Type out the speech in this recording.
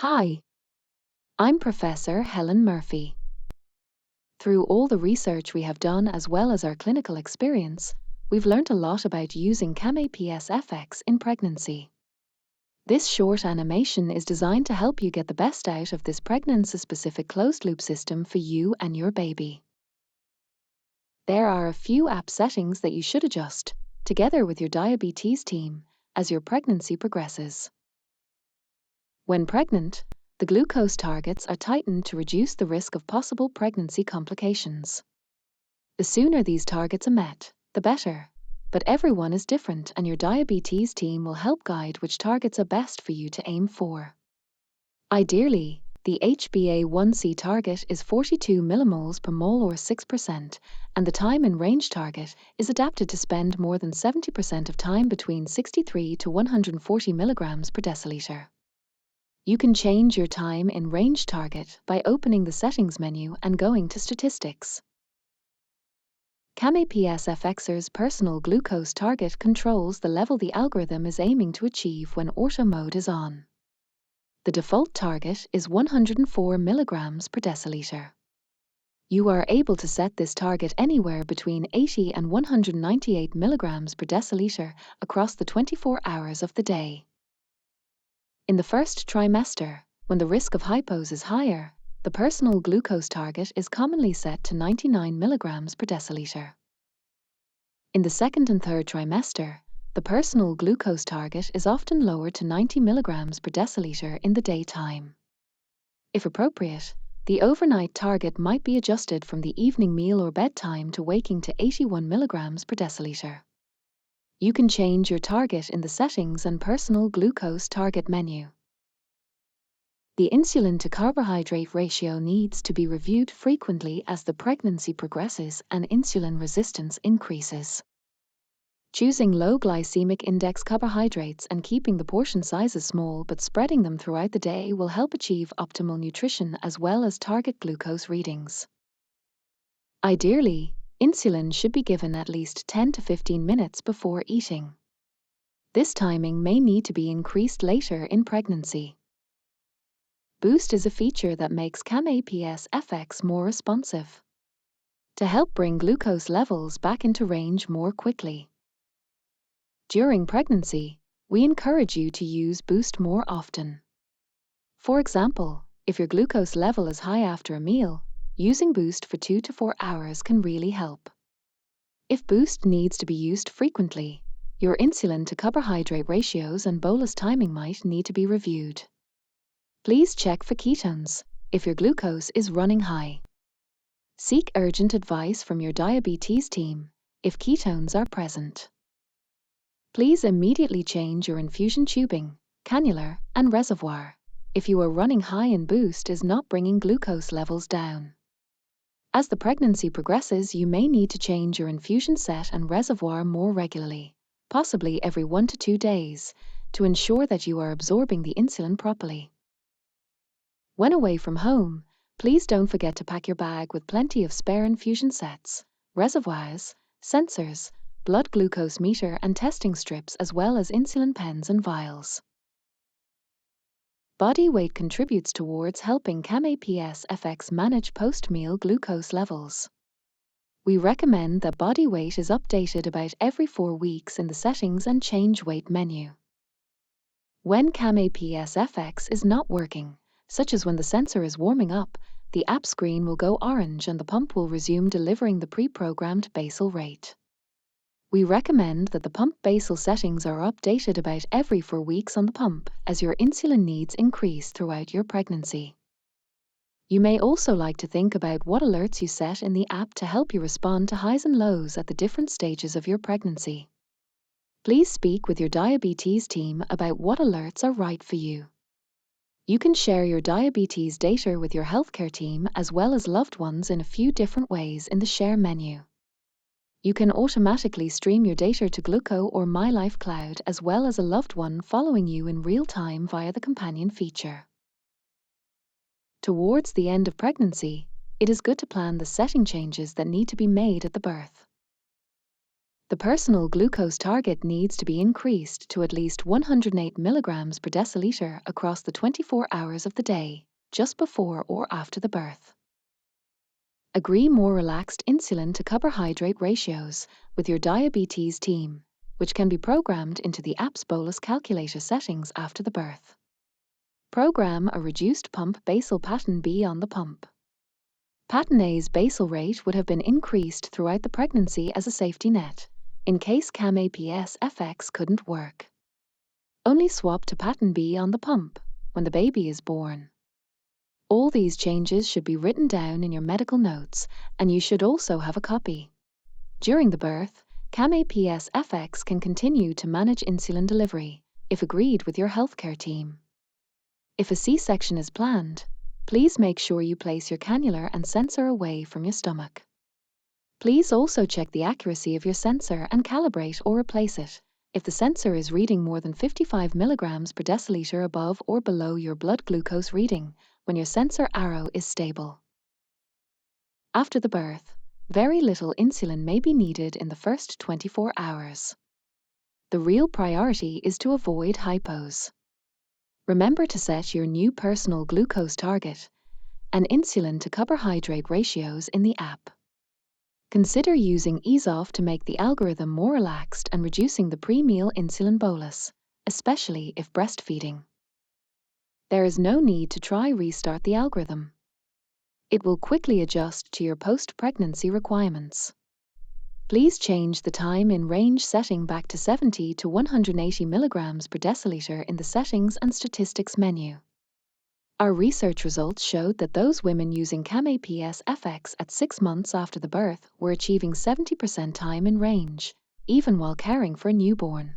Hi, I'm Professor Helen Murphy. Through all the research we have done as well as our clinical experience, we've learned a lot about using CamAPS FX in pregnancy. This short animation is designed to help you get the best out of this pregnancy-specific closed-loop system for you and your baby. There are a few app settings that you should adjust, together with your diabetes team, as your pregnancy progresses. When pregnant, the glucose targets are tightened to reduce the risk of possible pregnancy complications. The sooner these targets are met, the better, but everyone is different and your diabetes team will help guide which targets are best for you to aim for. Ideally, the HbA1c target is 42 millimoles per mole or 6%, and the time in range target is adapted to spend more than 70% of time between 63 to 140 milligrams per deciliter. You can change your time in range target by opening the settings menu and going to statistics. CamAPS FX's personal glucose target controls the level the algorithm is aiming to achieve when auto mode is on. The default target is 104 milligrams per deciliter. You are able to set this target anywhere between 80 and 198 milligrams per deciliter across the 24 hours of the day. In the first trimester, when the risk of hypos is higher, the personal glucose target is commonly set to 99 milligrams per deciliter. In the second and third trimester, the personal glucose target is often lowered to 90 milligrams per deciliter in the daytime. If appropriate, the overnight target might be adjusted from the evening meal or bedtime to waking to 81 milligrams per deciliter. You can change your target in the Settings and Personal Glucose Target menu. The insulin to carbohydrate ratio needs to be reviewed frequently as the pregnancy progresses and insulin resistance increases. Choosing low glycemic index carbohydrates and keeping the portion sizes small but spreading them throughout the day will help achieve optimal nutrition as well as target glucose readings. Ideally, insulin should be given at least 10 to 15 minutes before eating. This timing may need to be increased later in pregnancy. Boost is a feature that makes CamAPS FX more responsive to help bring glucose levels back into range more quickly. During pregnancy, we encourage you to use Boost more often. For example, if your glucose level is high after a meal, using Boost for 2 to 4 hours can really help. If Boost needs to be used frequently, your insulin to carbohydrate ratios and bolus timing might need to be reviewed. Please check for ketones if your glucose is running high. Seek urgent advice from your diabetes team if ketones are present. Please immediately change your infusion tubing, cannula, and reservoir if you are running high and Boost is not bringing glucose levels down. As the pregnancy progresses, you may need to change your infusion set and reservoir more regularly, possibly every 1 to 2 days, to ensure that you are absorbing the insulin properly. When away from home, please don't forget to pack your bag with plenty of spare infusion sets, reservoirs, sensors, blood glucose meter and testing strips as well as insulin pens and vials. Body weight contributes towards helping CamAPS FX manage post-meal glucose levels. We recommend that body weight is updated about every 4 weeks in the Settings and Change Weight menu. When CamAPS FX is not working, such as when the sensor is warming up, the app screen will go orange and the pump will resume delivering the pre-programmed basal rate. We recommend that the pump basal settings are updated about every 4 weeks on the pump as your insulin needs increase throughout your pregnancy. You may also like to think about what alerts you set in the app to help you respond to highs and lows at the different stages of your pregnancy. Please speak with your diabetes team about what alerts are right for you. You can share your diabetes data with your healthcare team as well as loved ones in a few different ways in the Share menu. You can automatically stream your data to Gluco or MyLife Cloud as well as a loved one following you in real time via the companion feature. Towards the end of pregnancy, it is good to plan the setting changes that need to be made at the birth. The personal glucose target needs to be increased to at least 108 milligrams per deciliter across the 24 hours of the day, just before or after the birth. Agree more relaxed insulin to carbohydrate ratios with your diabetes team, which can be programmed into the CamAPS bolus calculator settings after the birth. Program a reduced pump basal pattern B on the pump. Pattern A's basal rate would have been increased throughout the pregnancy as a safety net, in case CamAPS FX couldn't work. Only swap to pattern B on the pump when the baby is born. All these changes should be written down in your medical notes, and you should also have a copy. During the birth, CamAPS FX can continue to manage insulin delivery, if agreed with your healthcare team. If a C-section is planned, please make sure you place your cannula and sensor away from your stomach. Please also check the accuracy of your sensor and calibrate or replace it if the sensor is reading more than 55 milligrams per deciliter above or below your blood glucose reading when your sensor arrow is stable. After the birth, very little insulin may be needed in the first 24 hours. The real priority is to avoid hypos. Remember to set your new personal glucose target and insulin to carbohydrate ratios in the app. Consider using EaseOff to make the algorithm more relaxed and reducing the pre-meal insulin bolus, especially if breastfeeding. There is no need to try restart the algorithm. It will quickly adjust to your post-pregnancy requirements. Please change the time in range setting back to 70 to 180 milligrams per deciliter in the Settings and Statistics menu. Our research results showed that those women using CamAPS FX at 6 months after the birth were achieving 70% time in range, even while caring for a newborn.